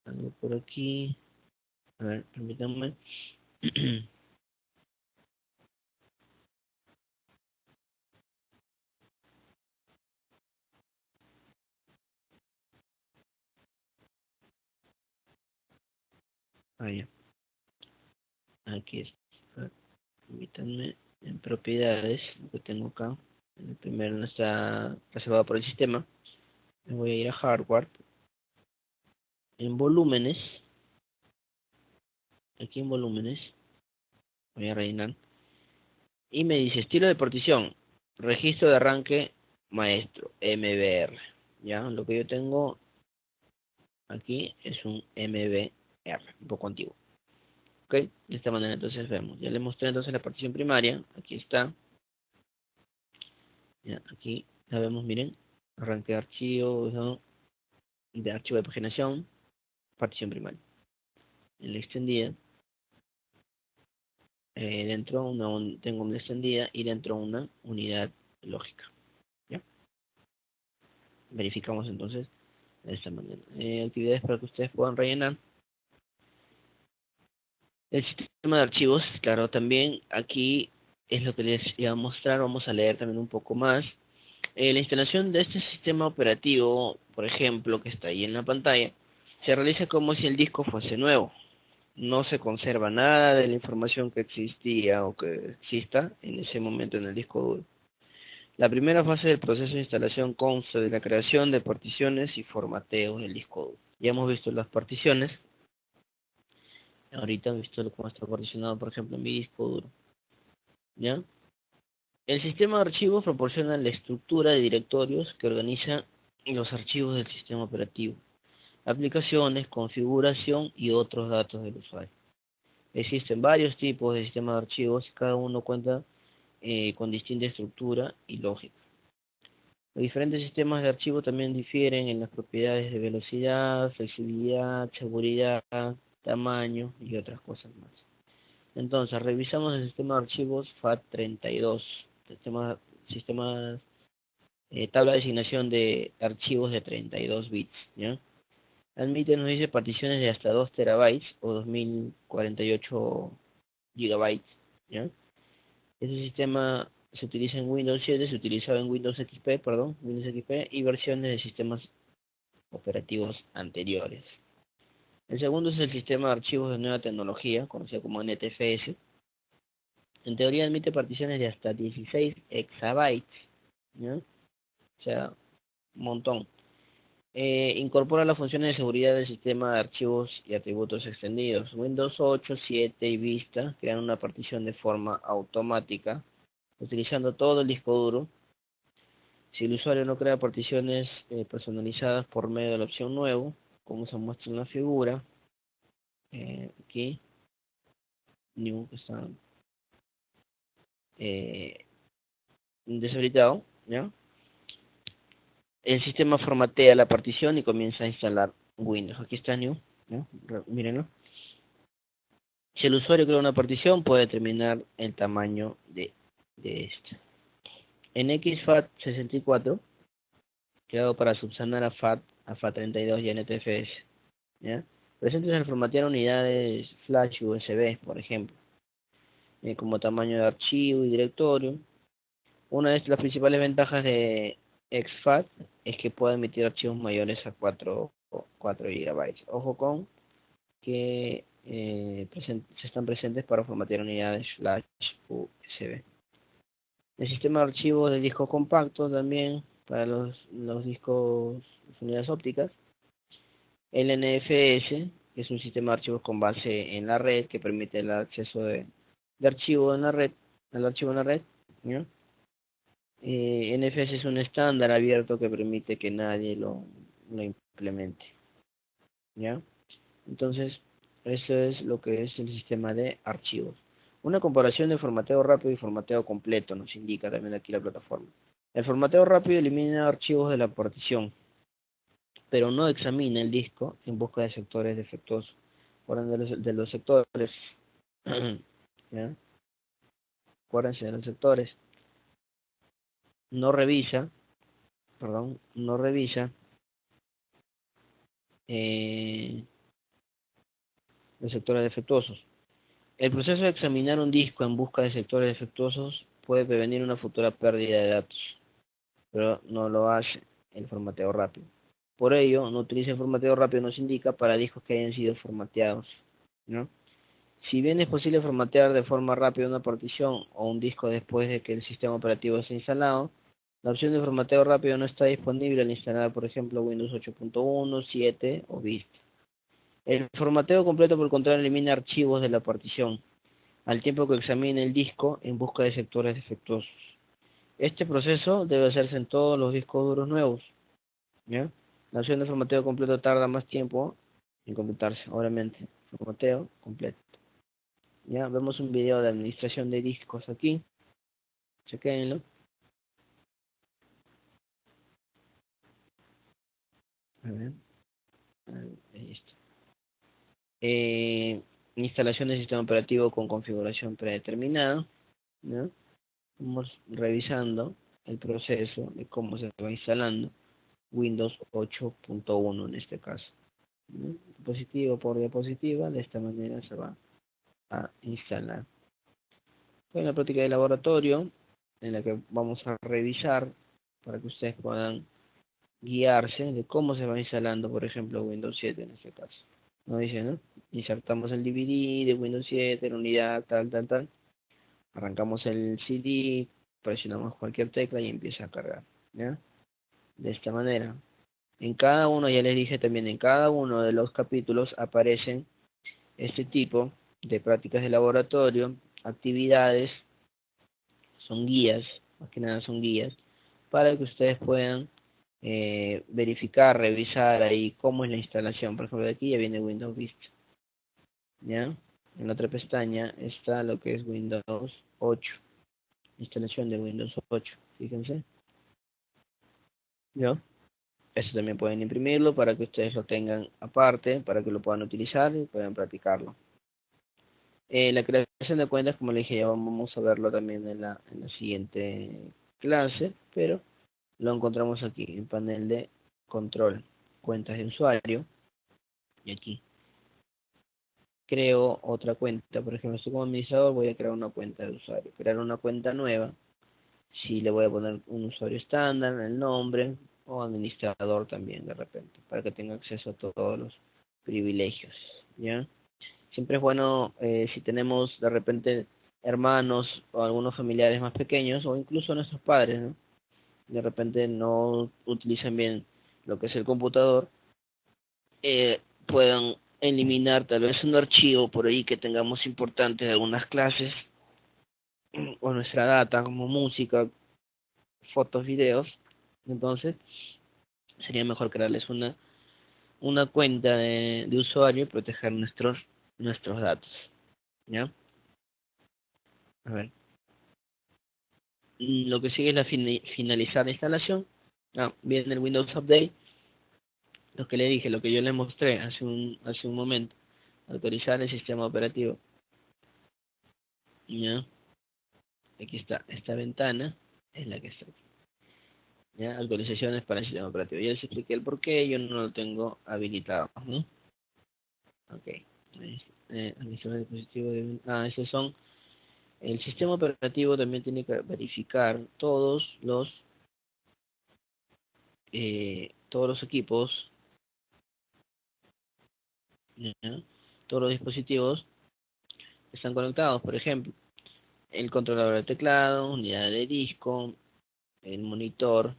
algo por aquí. A ver, permítanme. Ah, ya. Aquí está. Permítanme. En propiedades, lo que tengo acá. El primero no está reservado por el sistema. Me voy a ir a hardware. En volúmenes. Aquí en volúmenes. Voy a rellenar. Y me dice estilo de partición. Registro de arranque maestro. MBR. Ya, lo que yo tengo aquí es un MBR. Un poco antiguo. Ok, de esta manera entonces vemos. Ya le mostré entonces la partición primaria. Aquí está. Ya, aquí la vemos, miren. Arranque de archivo, ¿no? De archivo de paginación. Partición primaria. En la extendida. Dentro tengo una extendida y dentro una unidad lógica. ¿Ya? Verificamos entonces de esta manera. Actividades para que ustedes puedan rellenar. El sistema de archivos, claro, también aquí es lo que les iba a mostrar. Vamos a leer también un poco más. La instalación de este sistema operativo, por ejemplo, que está ahí en la pantalla, se realiza como si el disco fuese nuevo. No se conserva nada de la información que existía o que exista en ese momento en el disco duro. La primera fase del proceso de instalación consta de la creación de particiones y formateo del disco duro. Ya hemos visto las particiones. Ahorita he visto cómo está particionado, por ejemplo, en mi disco duro. ¿Ya? El sistema de archivos proporciona la estructura de directorios que organiza los archivos del sistema operativo, aplicaciones, configuración y otros datos del usuario. Existen varios tipos de sistemas de archivos y cada uno cuenta con distinta estructura y lógica. Los diferentes sistemas de archivo también difieren en las propiedades de velocidad, flexibilidad, seguridad, tamaño y otras cosas más. Entonces, revisamos el sistema de archivos FAT32, sistema tabla de asignación de archivos de 32 bits, ¿ya? Admite, nos dice particiones de hasta 2 terabytes o 2048 gigabytes, ¿ya? Ese sistema se utiliza en Windows 7, se utilizaba en Windows XP, Windows XP y versiones de sistemas operativos anteriores. El segundo es el sistema de archivos de nueva tecnología, conocido como NTFS. En teoría admite particiones de hasta 16 exabytes, ¿ya? O sea, un montón. Incorpora las funciones de seguridad del sistema de archivos y atributos extendidos. Windows 8, 7 y Vista crean una partición de forma automática, utilizando todo el disco duro. Si el usuario no crea particiones personalizadas por medio de la opción nuevo, como se muestra en la figura, aquí, new, está deshabilitado, ¿ya? El sistema formatea la partición y comienza a instalar Windows. Aquí está new, ¿no? Mírenlo. Si el usuario crea una partición, puede determinar el tamaño de esta. En XFAT64, creado para subsanar a FAT32 y NTFS, ¿ya? Presentes al formatear unidades flash USB, por ejemplo, como tamaño de archivo y directorio. Una de las principales ventajas de exFAT es que puede emitir archivos mayores a 4 GB. Ojo con que se están presentes para formatear unidades flash USB. El sistema de archivos de disco compacto también para los discos, las unidades ópticas. El NFS, que es un sistema de archivos con base en la red que permite el acceso de archivo en la red, al archivo en la red, ¿ya? NFS es un estándar abierto que permite que nadie lo implemente, ¿ya? Entonces, eso es lo que es el sistema de archivos. Una comparación de formateo rápido y formateo completo nos indica también aquí la plataforma. El formateo rápido elimina archivos de la partición, pero no examina el disco en busca de sectores defectuosos. Por ende, de los sectores, ¿ya? Acuérdense de los sectores. no revisa, perdón, no revisa los sectores defectuosos. El proceso de examinar un disco en busca de sectores defectuosos puede prevenir una futura pérdida de datos, pero no lo hace el formateo rápido. Por ello, no utilice el formateo rápido, nos indica para discos que hayan sido formateados, ¿no? Si bien es posible formatear de forma rápida una partición o un disco después de que el sistema operativo esté instalado, la opción de formateo rápido no está disponible al instalar, por ejemplo, Windows 8.1, 7 o Vista. El formateo completo, por el contrario, elimina archivos de la partición, al tiempo que examina el disco en busca de sectores defectuosos. Este proceso debe hacerse en todos los discos duros nuevos, ¿ya? La opción de formateo completo tarda más tiempo en completarse, obviamente. Formateo completo. Ya, vemos un video de administración de discos aquí. Chequenlo. A ver, ahí está. Instalación del sistema operativo con configuración predeterminada, ¿no? Vamos revisando el proceso de cómo se va instalando Windows 8.1 en este caso, ¿no? Dispositivo por diapositiva, de esta manera se va a instalar. En la práctica de laboratorio, en la que vamos a revisar para que ustedes puedan guiarse de cómo se va instalando, por ejemplo, Windows 7 en este caso. Nos dice, ¿no? Insertamos el DVD de Windows 7, la unidad, tal. Arrancamos el CD, presionamos cualquier tecla y empieza a cargar, ¿ya? De esta manera. En cada uno, ya les dije también, en cada uno de los capítulos aparecen este tipo de prácticas de laboratorio, actividades, son guías, más que nada son guías, para que ustedes puedan verificar, revisar ahí cómo es la instalación. Por ejemplo, de aquí ya viene Windows Vista, ¿ya? En la otra pestaña está lo que es Windows 8, instalación de Windows 8, fíjense, ¿ya? Eso también pueden imprimirlo para que ustedes lo tengan aparte, para que lo puedan utilizar y puedan practicarlo. La creación de cuentas, como le dije, ya vamos a verlo también en la siguiente clase, pero lo encontramos aquí, en panel de control, cuentas de usuario, y aquí creo otra cuenta. Por ejemplo, estoy como administrador, voy a crear una cuenta de usuario, crear una cuenta nueva. Si le voy a poner un usuario estándar, el nombre, o administrador también de repente, para que tenga acceso a todos los privilegios, ¿ya? Siempre es bueno, si tenemos de repente hermanos o algunos familiares más pequeños, o incluso nuestros padres, ¿no? De repente no utilizan bien lo que es el computador, puedan eliminar tal vez un archivo por ahí que tengamos importante de algunas clases, o nuestra data como música, fotos, videos. Entonces sería mejor crearles una cuenta de usuario y proteger nuestros datos, ¿ya? A ver, lo que sigue es la finalizar la instalación. Viene el Windows Update, lo que le dije, lo que yo le mostré hace un momento. Autorizar el sistema operativo, ¿ya? Aquí está, esta ventana es la que está aquí, ¿ya? Actualizaciones para el sistema operativo. Ya les expliqué el por qué, yo no lo tengo habilitado, ¿no? Ok. Administrar el dispositivo esos son. El sistema operativo también tiene que verificar todos los equipos, ¿ya? Todos los dispositivos están conectados. Por ejemplo, el controlador de teclado, unidad de disco, el monitor,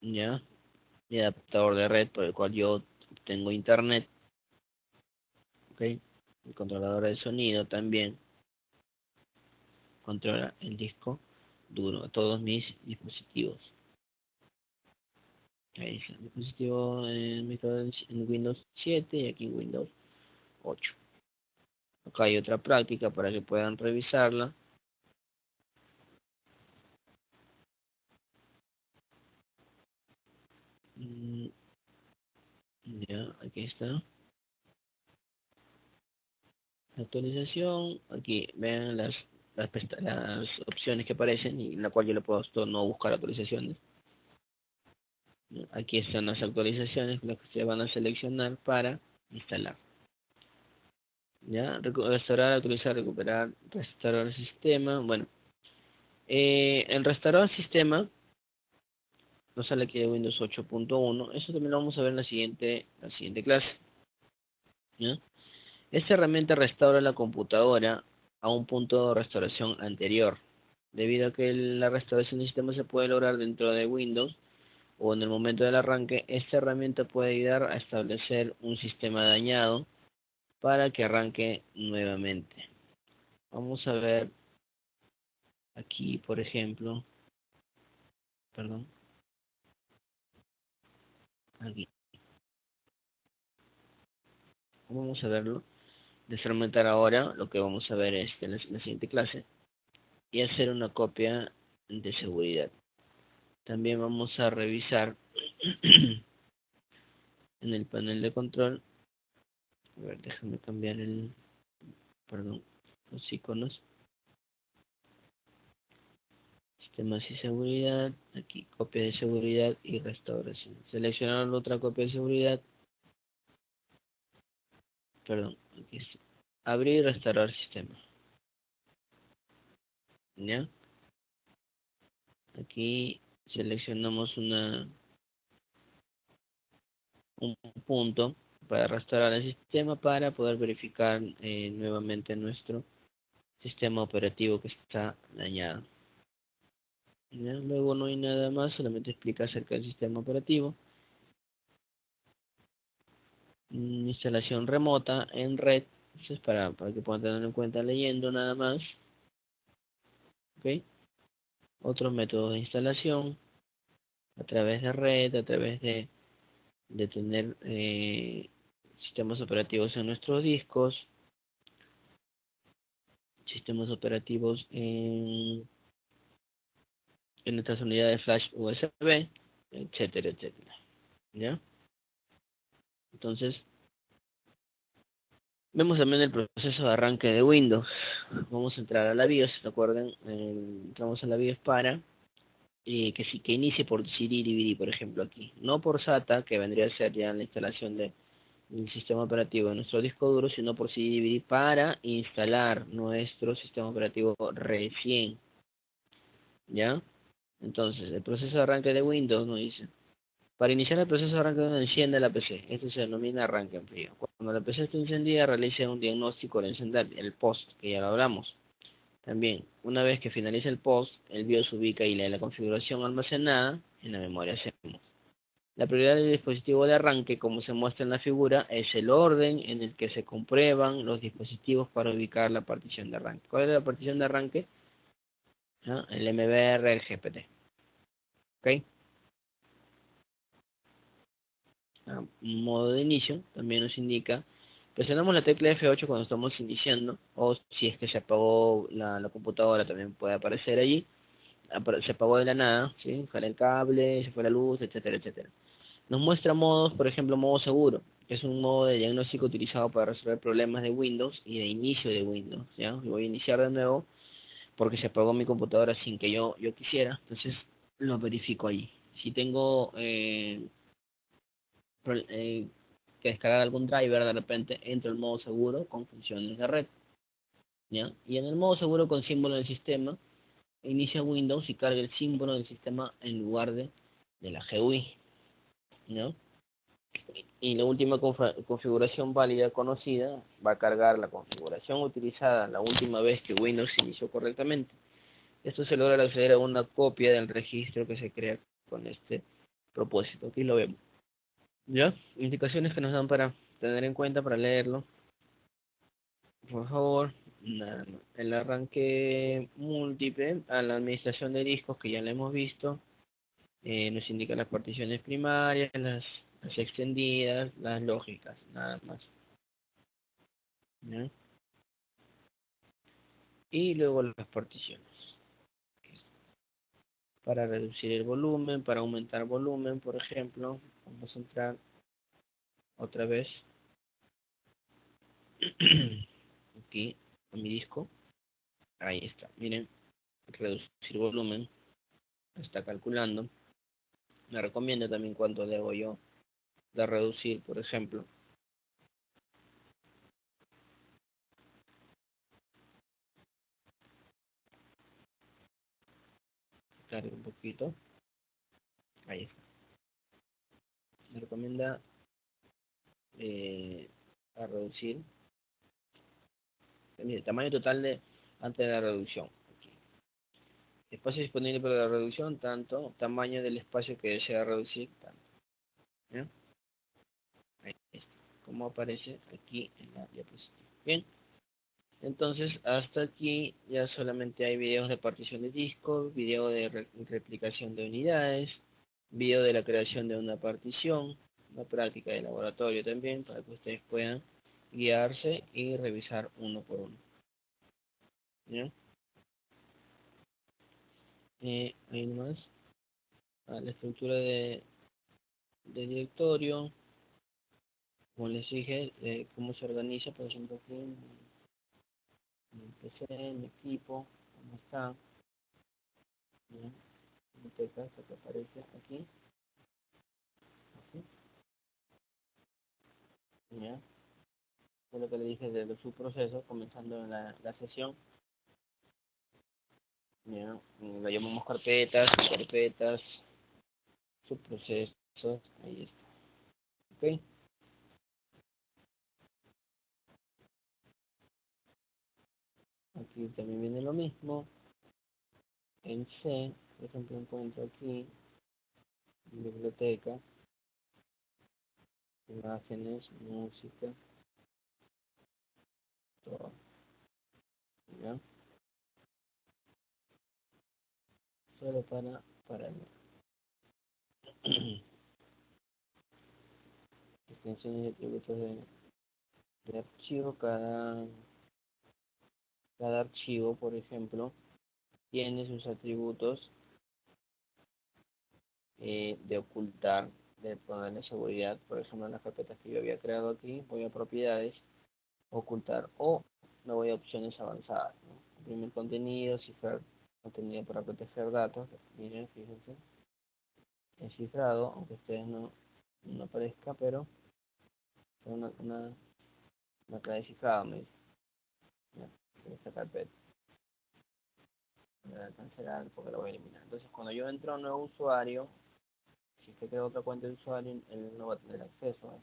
¿ya? Y adaptador de red por el cual yo tengo internet, ¿ok? El controlador de sonido también controla el disco duro, todos mis dispositivos. Ahí está, el dispositivo en Windows 7 y aquí en Windows 8. Acá hay otra práctica para que puedan revisarla. Mm, Ya, aquí está. La actualización, aquí vean las opciones que aparecen y en la cual yo le puedo no buscar actualizaciones. Aquí están las actualizaciones, las que se van a seleccionar para instalar. Ya, restaurar, actualizar, recuperar, restaurar el sistema. Bueno, en restaurar el sistema nos sale aquí de Windows 8.1. Eso también lo vamos a ver en la siguiente clase. ¿Ya? Esta herramienta restaura la computadora a un punto de restauración anterior, debido a que la restauración del sistema se puede lograr dentro de Windows o en el momento del arranque. Esta herramienta puede ayudar a establecer un sistema dañado para que arranque nuevamente. Vamos a ver aquí, por ejemplo, perdón, aquí. Vamos a verlo. Desfragmentar ahora, lo que vamos a ver es en la siguiente clase, y hacer una copia de seguridad. También vamos a revisar en el panel de control. A ver, déjame cambiar los iconos. Sistemas y seguridad, aquí copia de seguridad y restauración. Seleccionar la otra copia de seguridad. Perdón, aquí está. Abrir y restaurar sistema. ¿Ya? Aquí seleccionamos un punto para restaurar el sistema para poder verificar nuevamente nuestro sistema operativo que está dañado. ¿Ya? Luego no hay nada más, solamente explica acerca del sistema operativo. Instalación remota en red. Eso es para que puedan tenerlo en cuenta leyendo nada más. ¿Ok? Otros métodos de instalación a través de red, a través de tener sistemas operativos en nuestros discos, sistemas operativos en nuestras unidades flash USB, etcétera, etcétera. ¿Ya? Entonces, vemos también el proceso de arranque de Windows. Vamos a entrar a la BIOS, ¿se acuerdan? Entramos a la BIOS para que inicie por CD-DVD, por ejemplo, aquí. No por SATA, que vendría a ser ya la instalación del sistema operativo de nuestro disco duro, sino por CD-DVD para instalar nuestro sistema operativo recién. ¿Ya? Entonces, el proceso de arranque de Windows nos dice: para iniciar el proceso de arranque, enciende la PC. Esto se denomina arranque en frío. Cuando la PC esté encendida, realice un diagnóstico de encender el post, que ya lo hablamos. También, una vez que finalice el post, el BIOS ubica y lee la configuración almacenada en la memoria CMOS. La prioridad del dispositivo de arranque, como se muestra en la figura, es el orden en el que se comprueban los dispositivos para ubicar la partición de arranque. ¿Cuál es la partición de arranque? El MBR, el GPT. ¿Ok? Modo de inicio también nos indica, presionamos la tecla F8 cuando estamos iniciando, o si es que se apagó la computadora también puede aparecer allí. Se apagó de la nada, ¿sí? Jalé el cable, se fue la luz, etcétera, etcétera. Nos muestra modos, por ejemplo, modo seguro, que es un modo de diagnóstico utilizado para resolver problemas de Windows y de inicio de Windows, ¿ya? Lo voy a iniciar de nuevo porque se apagó mi computadora sin que yo quisiera, entonces lo verifico allí. Si tengo que descargar algún driver, de repente entro en modo seguro con funciones de red, ¿ya? Y en el modo seguro con símbolo del sistema, inicia Windows y carga el símbolo del sistema en lugar de la GUI, ¿no? Y la última configuración válida conocida va a cargar la configuración utilizada la última vez que Windows se inició correctamente. Esto se logra al acceder a una copia del registro que se crea con este propósito. Aquí lo vemos. ¿Ya? Indicaciones que nos dan para tener en cuenta, para leerlo. Por favor, el arranque múltiple a la administración de discos, que ya lo hemos visto, nos indica las particiones primarias, las extendidas, las lógicas, nada más. ¿Ya? Y luego las particiones. Para reducir el volumen, para aumentar volumen, por ejemplo, vamos a entrar otra vez aquí a mi disco. Ahí está, miren, reducir volumen, está calculando. Me recomienda también cuánto debo yo de reducir, por ejemplo. Cargue un poquito. Ahí está. Me recomienda a reducir. Mire, tamaño total de antes de la reducción. Espacio disponible para la reducción, tanto. Tamaño del espacio que desea reducir, tanto. ¿Bien? Ahí está. Como aparece aquí en la diapositiva. Bien. Entonces, hasta aquí ya solamente hay videos de partición de discos, video de replicación de unidades, video de la creación de una partición, una práctica de laboratorio también, para que ustedes puedan guiarse y revisar uno por uno. ¿Ya? Ahí nomás, la estructura de directorio, como les dije, cómo se organiza, por ejemplo, aquí en el PC, en mi equipo, cómo está, ¿ya? Biblioteca, que aparece aquí, así, ¿ya? Es lo que le dije de su proceso, comenzando en la sesión, ¿ya? Lo llamamos carpetas, subprocesos, ahí está, ¿ok? Aquí también viene lo mismo, en C, por ejemplo, encuentro aquí, biblioteca, imágenes, música, todo, ¿ya? Solo para el extensiones y atributos de archivo, cada archivo, por ejemplo, tiene sus atributos de ocultar, de ponerle seguridad. Por ejemplo, en las carpetas que yo había creado aquí, voy a propiedades, ocultar, o me voy a opciones avanzadas, ¿no? Imprimir contenido, cifrar contenido para proteger datos. Miren, fíjense, es cifrado, aunque a ustedes no aparezca, pero es una clave cifrada, me dice, ¿ya? En esta carpeta. Me voy a cancelar porque lo voy a eliminar. Entonces, cuando yo entro a un nuevo usuario, si es que creo otra cuenta de usuario, él no va a tener acceso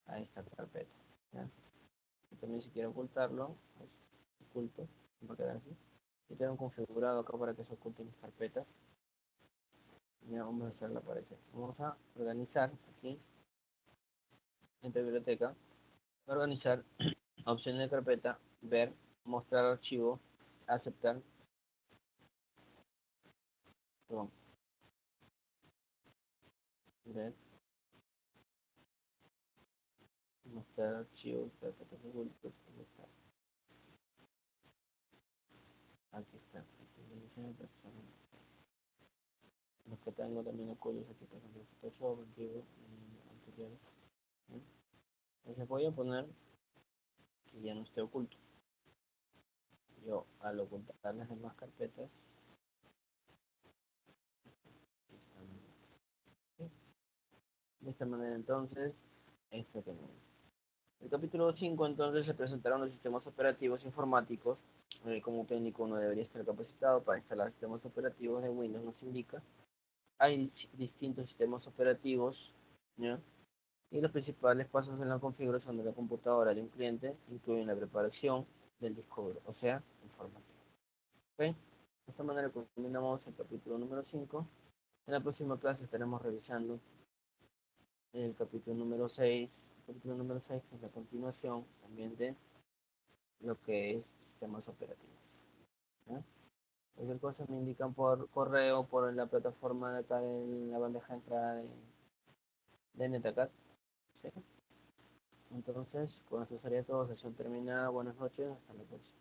a esta carpeta, ¿ya? Y también si quiero ocultarlo, pues oculto, va a quedar así. Y tengo configurado acá para que se oculten mis carpetas. Ya vamos a hacerla aparecer. Vamos a organizar aquí, en biblioteca, organizar, opciones de carpeta, ver, mostrar archivo, aceptar, perdón, ver, mostrar archivos, carpetas ocultas, aquí está, los que tengo también ocultos aquí, por ejemplo, Photoshop, antiguo, anteriores. Entonces voy a poner que ya no esté oculto. Yo al ocultar las demás carpetas, de esta manera entonces, esto tenemos. En el capítulo 5 entonces se presentaron los sistemas operativos informáticos. Como técnico uno debería estar capacitado para instalar sistemas operativos de Windows, nos indica. Hay distintos sistemas operativos, ¿ya? Y los principales pasos en la configuración de la computadora de un cliente incluyen la preparación del disco duro, o sea, información. ¿Okay? De esta manera culminamos el capítulo número 5. En la próxima clase estaremos revisando el capítulo número 6. El capítulo número 6 es la continuación también de lo que es sistemas operativos, ¿no? Cualquier cosa me indican por correo, por la plataforma de acá en la bandeja de entrada de Netacat, ¿sí? Entonces, con esto sería todo. Sesión terminada. Buenas noches. Hasta la próxima.